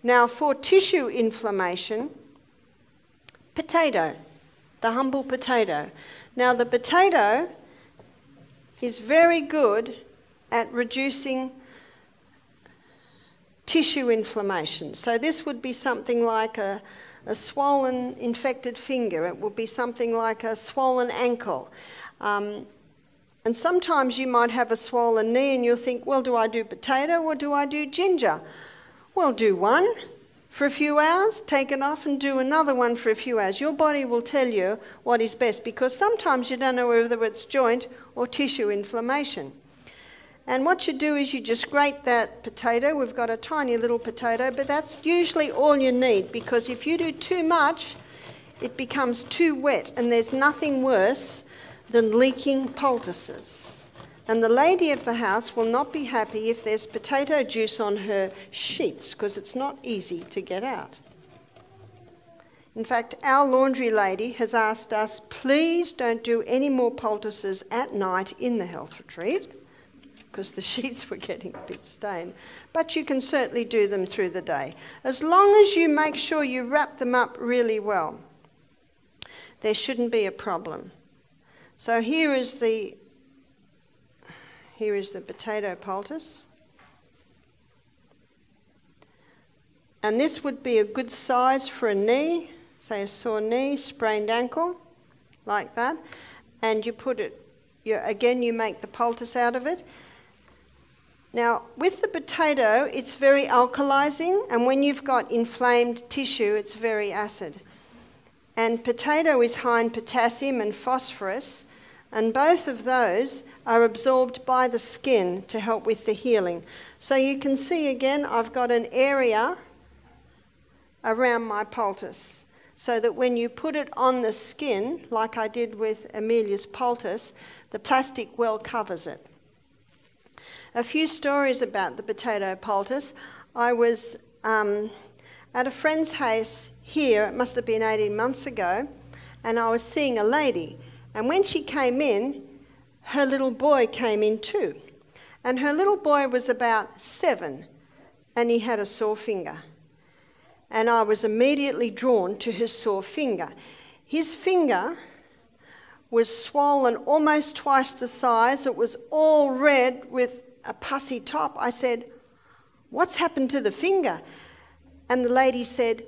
Now for tissue inflammation, potato, the humble potato. Now the potato is very good at reducing tissue inflammation. So this would be something like a swollen infected finger. It would be something like a swollen ankle. And sometimes you might have a swollen knee and you'll think, well, do I do potato or do I do ginger? Well, do one for a few hours, take it off and do another one for a few hours. Your body will tell you what is best, because sometimes you don't know whether it's joint or tissue inflammation. And what you do is you just grate that potato. We've got a tiny little potato, but that's usually all you need, because if you do too much, it becomes too wet, and there's nothing worse than leaking poultices. And the lady of the house will not be happy if there's potato juice on her sheets, because it's not easy to get out. In fact, our laundry lady has asked us, please don't do any more poultices at night in the health retreat, because the sheets were getting a bit stained. But you can certainly do them through the day, as long as you make sure you wrap them up really well. There shouldn't be a problem. So here is the potato poultice. And this would be a good size for a knee, say a sore knee, sprained ankle, like that. And you put it, again, you make the poultice out of it. Now, with the potato, it's very alkalizing, and when you've got inflamed tissue, it's very acid. And potato is high in potassium and phosphorus, and both of those are absorbed by the skin to help with the healing. So you can see again, I've got an area around my poultice, so that when you put it on the skin, like I did with Amelia's poultice, the plastic well covers it. A few stories about the potato poultice. I was at a friend's house here, it must have been 18 months ago, and I was seeing a lady. And when she came in, her little boy came in too. And her little boy was about 7, and he had a sore finger. And I was immediately drawn to his sore finger. His finger was swollen almost twice the size. It was all red with a pussy top. I said, what's happened to the finger? And the lady said,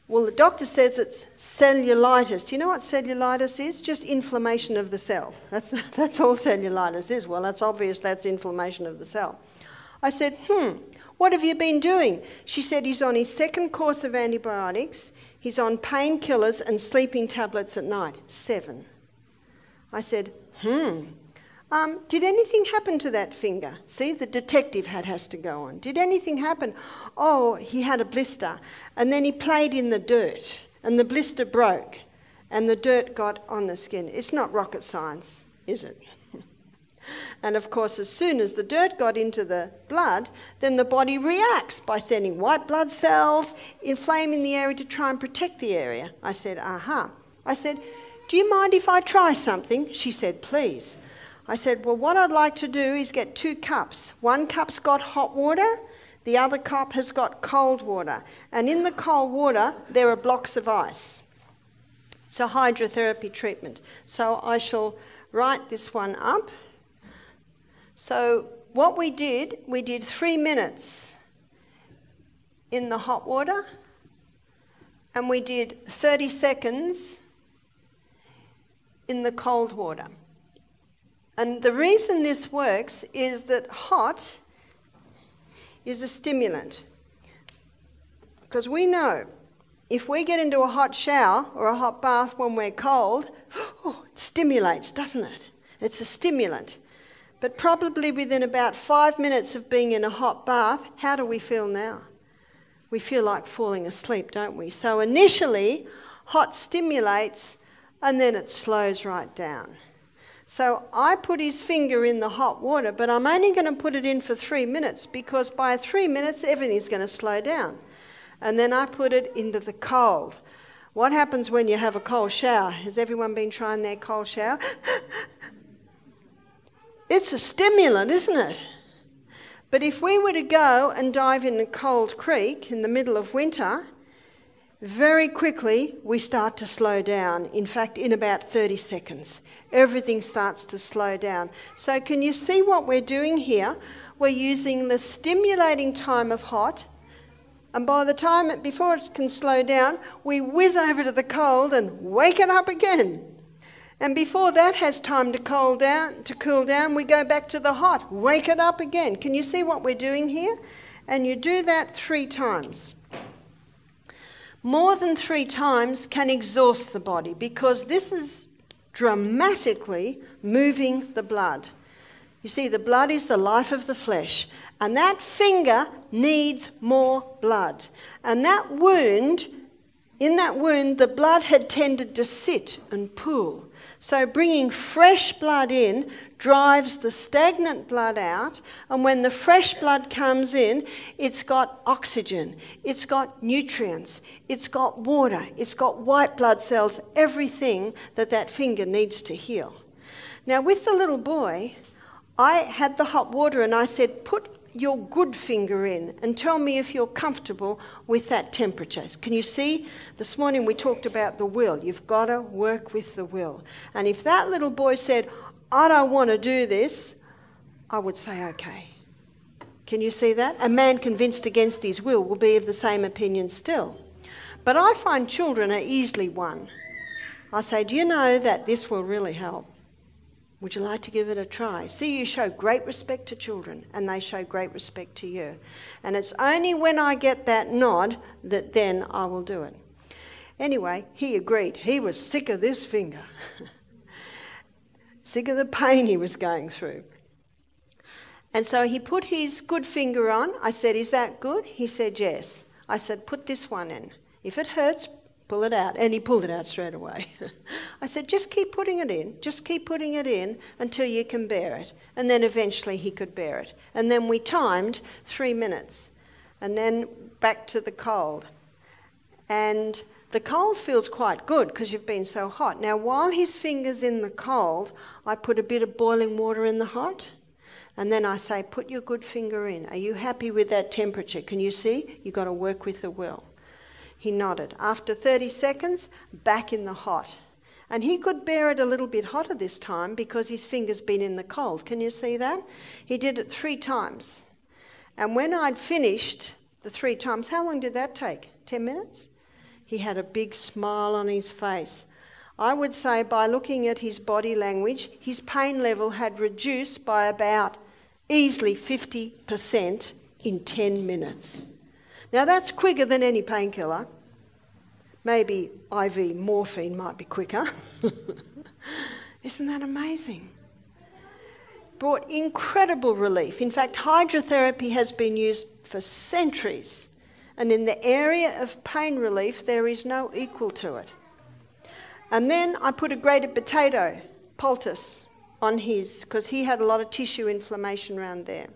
well, the doctor says it's cellulitis. Do you know what cellulitis is? Just inflammation of the cell. That's all cellulitis is. Well, that's obvious, that's inflammation of the cell. I said, what have you been doing? She said he's on his 2nd course of antibiotics. He's on painkillers and sleeping tablets at night. 7. I said, did anything happen to that finger? See, the detective hat has to go on. Did anything happen? Oh, he had a blister. And then he played in the dirt, and the blister broke, and the dirt got on the skin. It's not rocket science, is it? And of course, as soon as the dirt got into the blood, then the body reacts by sending white blood cells, inflaming the area to try and protect the area. I said, aha. I said, do you mind if I try something? She said, please. I said, well, what I'd like to do is get 2 cups. One cup's got hot water, the other cup has got cold water. And in the cold water, there are blocks of ice. It's a hydrotherapy treatment. So I shall write this one up. So what we did 3 minutes in the hot water, and we did 30 seconds in the cold water. And the reason this works is that hot is a stimulant. Because we know if we get into a hot shower or a hot bath when we're cold, it stimulates, doesn't it? It's a stimulant. But probably within about 5 minutes of being in a hot bath, how do we feel now? We feel like falling asleep, don't we? So initially, hot stimulates, and then it slows right down. So I put his finger in the hot water, but I'm only going to put it in for 3 minutes, because by 3 minutes, everything's going to slow down. And then I put it into the cold. What happens when you have a cold shower? Has everyone been trying their cold shower? It's a stimulant, isn't it? But if we were to go and dive in a cold creek in the middle of winter, very quickly we start to slow down. In fact, in about 30 seconds, everything starts to slow down. So can you see what we're doing here? We're using the stimulating time of hot, and by the time, before it can slow down, we whiz over to the cold and wake it up again. And before that has time to cool down, we go back to the hot, wake it up again. Can you see what we're doing here? And you do that 3 times. More than 3 times can exhaust the body because this is dramatically moving the blood. You see, the blood is the life of the flesh, and that finger needs more blood. And that wound, in that wound, the blood had tended to sit and pool. So bringing fresh blood in drives the stagnant blood out, and when the fresh blood comes in, it's got oxygen, it's got nutrients, it's got water, it's got white blood cells, everything that finger needs to heal. Now with the little boy, I had the hot water and I said, put your good finger in and tell me if you're comfortable with that temperature. Can you see? This morning we talked about the will. You've got to work with the will. And if that little boy said, I don't want to do this, I would say, okay. Can you see that? A man convinced against his will be of the same opinion still. But I find children are easily won. I say, do you know that this will really help? Would you like to give it a try? See, you show great respect to children, and they show great respect to you. And it's only when I get that nod that then I will do it. Anyway, he agreed. He was sick of this finger. Sick of the pain he was going through. And so he put his good finger on. I said, is that good? He said, yes. I said, put this one in. If it hurts, pull it out. And he pulled it out straight away. I said, just keep putting it in. Just keep putting it in until you can bear it. And then eventually he could bear it. And then we timed 3 minutes. And then back to the cold. And the cold feels quite good because you've been so hot. Now, while his finger's in the cold, I put a bit of boiling water in the hot. And then I say, put your good finger in. Are you happy with that temperature? Can you see? You've got to work with the will. He nodded. After 30 seconds, back in the hot. And he could bear it a little bit hotter this time because his finger's been in the cold. Can you see that? He did it 3 times. And when I'd finished the 3 times, how long did that take? 10 minutes? He had a big smile on his face. I would say by looking at his body language, his pain level had reduced by about easily 50% in 10 minutes. Now that's quicker than any painkiller. Maybe IV morphine might be quicker. Isn't that amazing? Brought incredible relief. In fact, hydrotherapy has been used for centuries. And in the area of pain relief, there is no equal to it. And then I put a grated potato poultice on his, because he had a lot of tissue inflammation around there.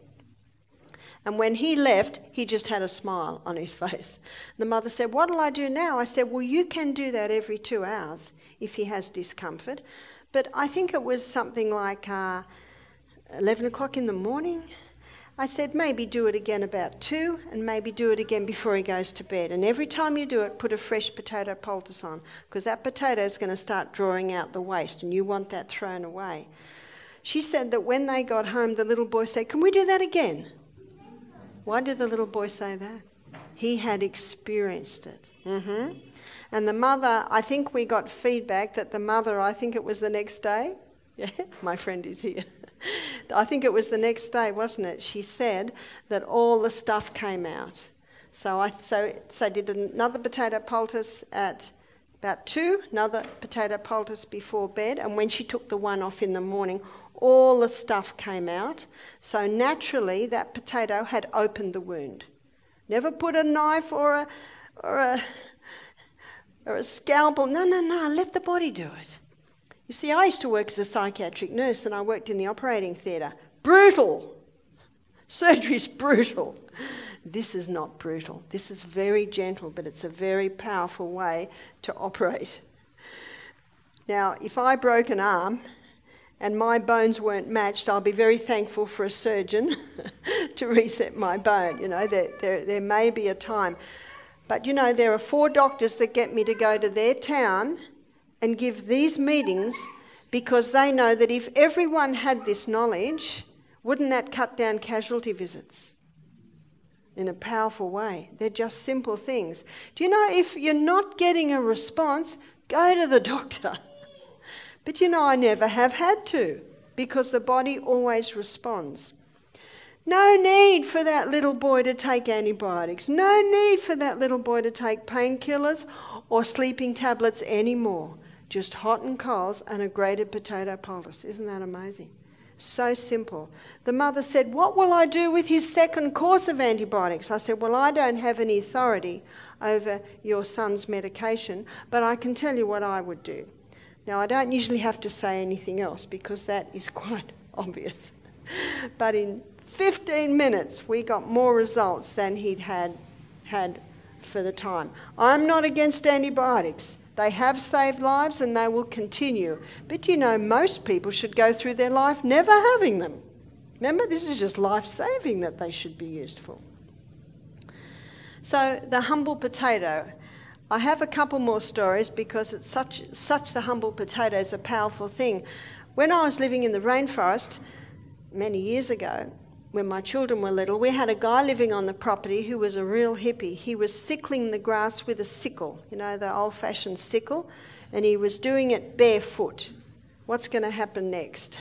And when he left, he just had a smile on his face. The mother said, what'll I do now? I said, well, you can do that every 2 hours if he has discomfort. But I think it was something like 11 o'clock in the morning. I said, maybe do it again about 2 and maybe do it again before he goes to bed. And every time you do it, put a fresh potato poultice on because that potato is going to start drawing out the waste and you want that thrown away. She said that when they got home, the little boy said, can we do that again? Why did the little boy say that? He had experienced it. And the mother, I think we got feedback that the mother, I think it was the next day. Yeah, my friend is here. I think it was the next day, wasn't it? She said that all the stuff came out. So I did another potato poultice at about 2, another potato poultice before bed, and when she took the one off in the morning, all the stuff came out. So naturally, that potato had opened the wound. Never put a knife or a scalpel. No, let the body do it. You see, I used to work as a psychiatric nurse and I worked in the operating theatre. Brutal. Surgery's brutal. This is not brutal. This is very gentle, but it's a very powerful way to operate. Now, if I broke an arm and my bones weren't matched, I'll be very thankful for a surgeon to reset my bone. You know, there may be a time. But, you know, there are 4 doctors that get me to go to their town and give these meetings because they know that if everyone had this knowledge, wouldn't that cut down casualty visits in a powerful way? They're just simple things. Do you know, if you're not getting a response, go to the doctor. But, you know, I never have had to because the body always responds. No need for that little boy to take antibiotics. No need for that little boy to take painkillers or sleeping tablets anymore. Just hot and coals and a grated potato poultice. Isn't that amazing? So simple. The mother said, what will I do with his second course of antibiotics? I said, well, I don't have any authority over your son's medication, but I can tell you what I would do. Now, I don't usually have to say anything else because that is quite obvious. But in 15 minutes, we got more results than he'd had for the time. I'm not against antibiotics. They have saved lives and they will continue. But you know, most people should go through their life never having them. Remember, this is just life-saving that they should be used for. So, the humble potato. I have a couple more stories because it's such the humble potato is a powerful thing. When I was living in the rainforest many years ago, when my children were little, we had a guy living on the property who was a real hippie. He was sickling the grass with a sickle, you know, the old-fashioned sickle, and he was doing it barefoot. What's going to happen next?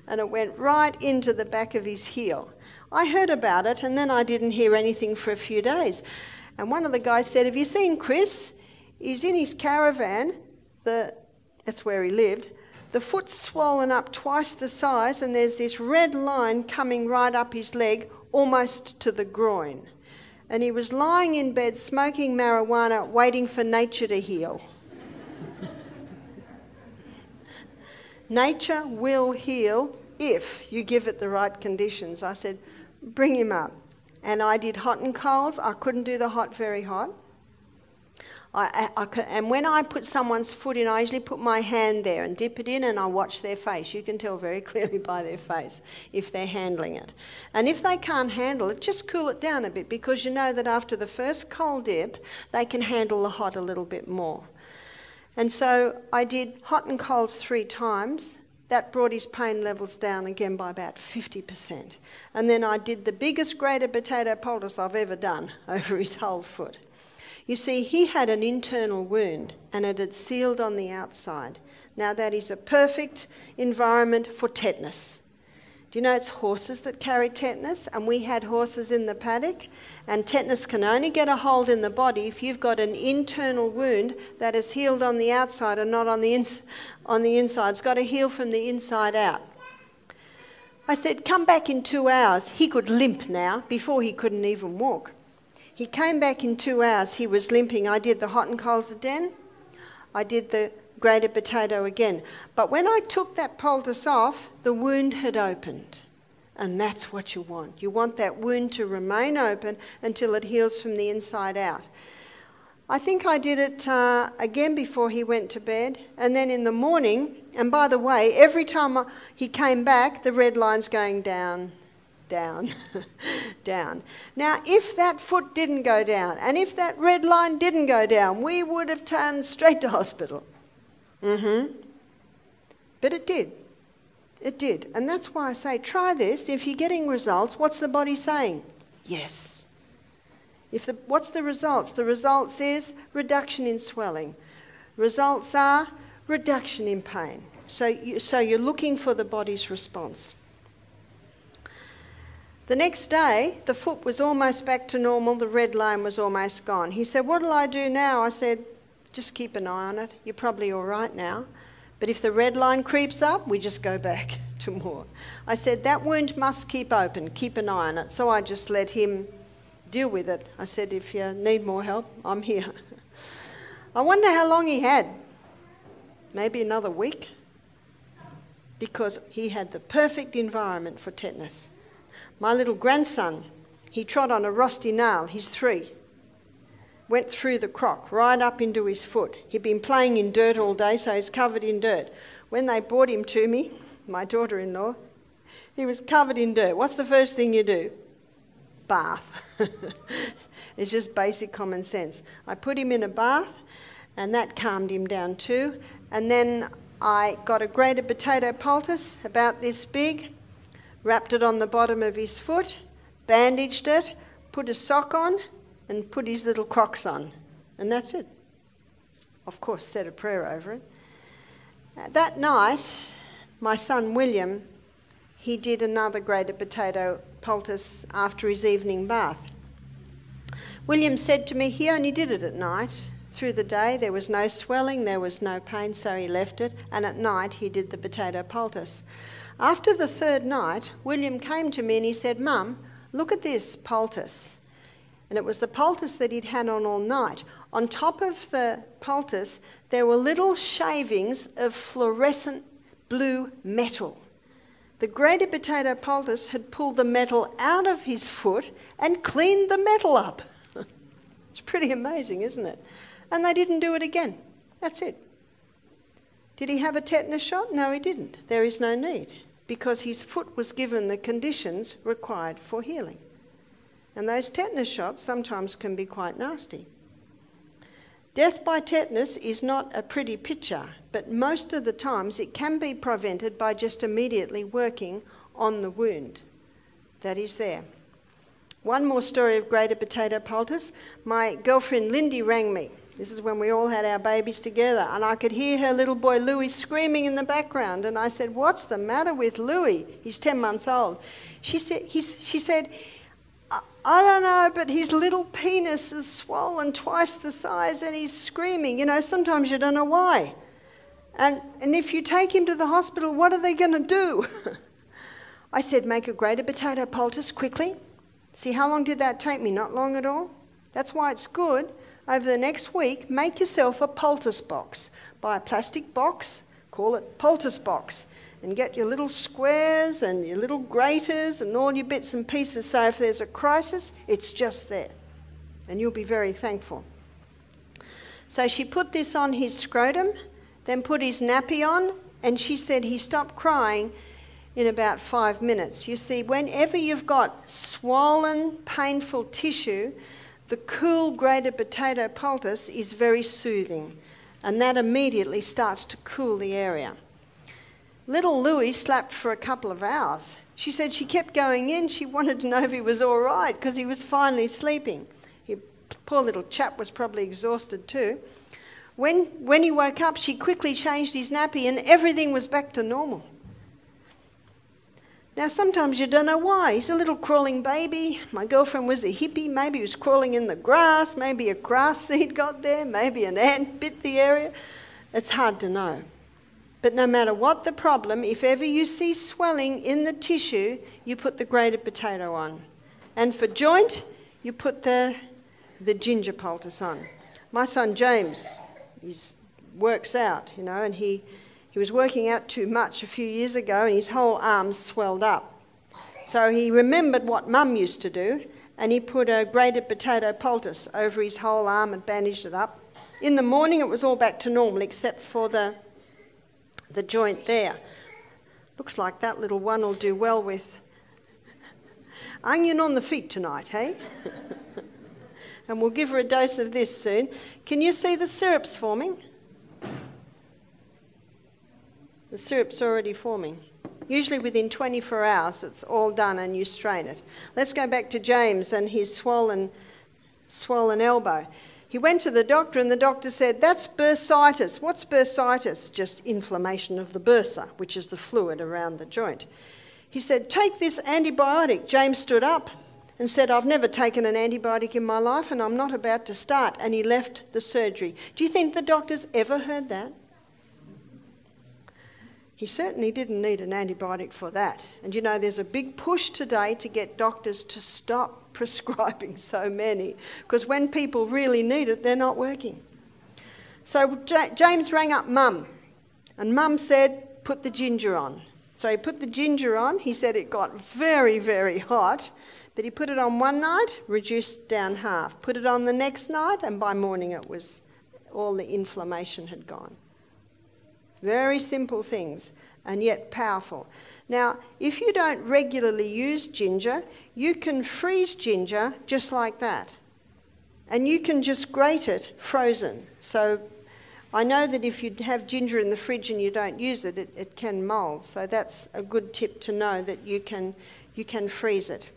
And it went right into the back of his heel. I heard about it, and then I didn't hear anything for a few days. And one of the guys said, have you seen Chris? He's in his caravan, that's where he lived. The foot's swollen up twice the size, and there's this red line coming right up his leg, almost to the groin. And he was lying in bed smoking marijuana, waiting for nature to heal. Nature will heal if you give it the right conditions. I said, bring him up. And I did hot and colds. I couldn't do the hot very hot. And when I put someone's foot in, I usually put my hand there and dip it in and I watch their face. You can tell very clearly by their face if they're handling it. And if they can't handle it, just cool it down a bit because you know that after the first cold dip, they can handle the hot a little bit more. And so I did hot and colds 3 times. That brought his pain levels down again by about 50%. And then I did the biggest grated potato poultice I've ever done over his whole foot. You see, he had an internal wound and it had sealed on the outside. Now that is a perfect environment for tetanus. Do you know it's horses that carry tetanus? And we had horses in the paddock. And tetanus can only get a hold in the body if you've got an internal wound that is healed on the outside and not on the inside. It's got to heal from the inside out. I said, come back in 2 hours. He could limp now. Before he couldn't even walk. He came back in 2 hours. He was limping. I did the hot and colds again. I did the grated potato again. But when I took that poultice off, the wound had opened. And that's what you want. You want that wound to remain open until it heals from the inside out. I think I did it again before he went to bed. And then in the morning, and by the way, every time he came back, the red line's going down, down, down. Now, if that foot didn't go down, and if that red line didn't go down, we would have turned straight to hospital. But it did. It did. And that's why I say, try this. If you're getting results, what's the body saying? Yes. What's the results? The results is reduction in swelling. Results are reduction in pain. So you're looking for the body's response. The next day, the foot was almost back to normal. The red line was almost gone. He said, what'll I do now? I said, just keep an eye on it. You're probably all right now. But if the red line creeps up, we just go back to more. I said, that wound must keep open. Keep an eye on it. So I just let him deal with it. I said, if you need more help, I'm here. I wonder how long he had. Maybe another week. Because he had the perfect environment for tetanus. My little grandson, he trod on a rusty nail. He's 3. Went through the crock, right up into his foot. He'd been playing in dirt all day, so he's covered in dirt. When they brought him to me, my daughter-in-law, he was covered in dirt. What's the first thing you do? bath. It's just basic common sense. I put him in a bath, and that calmed him down too. And then I got a grated potato poultice about this big, wrapped it on the bottom of his foot, bandaged it, put a sock on, and put his little Crocs on. And that's it. Of course, said a prayer over it. That night, my son William, he did another grated potato poultice after his evening bath. William said to me he only did it at night. Through the day there was no swelling, there was no pain, so he left it, and at night he did the potato poultice. After the third night, William came to me and he said, "Mum, look at this poultice." And it was the poultice that he'd had on all night. On top of the poultice, there were little shavings of fluorescent blue metal. The grated potato poultice had pulled the metal out of his foot and cleaned the metal up. It's pretty amazing, isn't it? And they didn't do it again. That's it. Did he have a tetanus shot? No, he didn't. There is no need, because his foot was given the conditions required for healing. And those tetanus shots sometimes can be quite nasty. Death by tetanus is not a pretty picture, but most of the times it can be prevented by just immediately working on the wound that is there. One more story of grated potato poultice. My girlfriend Lindy rang me. This is when we all had our babies together, and I could hear her little boy Louis screaming in the background. And I said, "What's the matter with Louis? He's 10 months old." She said, "I don't know, but his little penis is swollen twice the size and he's screaming. You know, sometimes you don't know why. And if you take him to the hospital, what are they going to do?" I said, "Make a grated potato poultice quickly." See, how long did that take me? Not long at all. That's why it's good. Over the next week, make yourself a poultice box. Buy a plastic box, call it poultice box, and get your little squares and your little graters and all your bits and pieces, so if there's a crisis, it's just there. And you'll be very thankful. So she put this on his scrotum, then put his nappy on, and she said he stopped crying in about 5 minutes. You see, whenever you've got swollen, painful tissue, the cool grated potato poultice is very soothing, and that immediately starts to cool the area. Little Louis slept for a couple of hours. She said she kept going in. She wanted to know if he was all right because he was finally sleeping. Poor little chap was probably exhausted too. When he woke up, she quickly changed his nappy and everything was back to normal. Now, sometimes you don't know why. He's a little crawling baby. My girlfriend was a hippie. Maybe he was crawling in the grass. Maybe a grass seed got there. Maybe an ant bit the area. It's hard to know. But no matter what the problem, if ever you see swelling in the tissue, you put the grated potato on. And for joint, you put the ginger poultice on. My son James, he works out, you know, and he was working out too much a few years ago and his whole arm swelled up. So he remembered what Mum used to do, and he put a grated potato poultice over his whole arm and bandaged it up. In the morning it was all back to normal except for the joint there. Looks like that little one will do well with onion on the feet tonight, hey? And we'll give her a dose of this soon. Can you see the syrups forming? The syrup's already forming. Usually within 24 hours it's all done and you strain it. Let's go back to James and his swollen elbow. He went to the doctor and the doctor said, "That's bursitis." What's bursitis? Just inflammation of the bursa, which is the fluid around the joint. He said, "Take this antibiotic." James stood up and said, "I've never taken an antibiotic in my life and I'm not about to start." And he left the surgery. Do you think the doctors ever heard that? He certainly didn't need an antibiotic for that. And you know, there's a big push today to get doctors to stop prescribing so many, because when people really need it, they're not working. So James rang up Mum, and Mum said, "Put the ginger on." So he put the ginger on. He said it got very, very hot, but he put it on one night, reduced down half. Put it on the next night, and by morning it was all the inflammation had gone. Very simple things. and yet powerful. Now, if you don't regularly use ginger, you can freeze ginger just like that. And you can just grate it frozen. So I know that if you have ginger in the fridge and you don't use it, it can mould. So that's a good tip to know, that you can freeze it.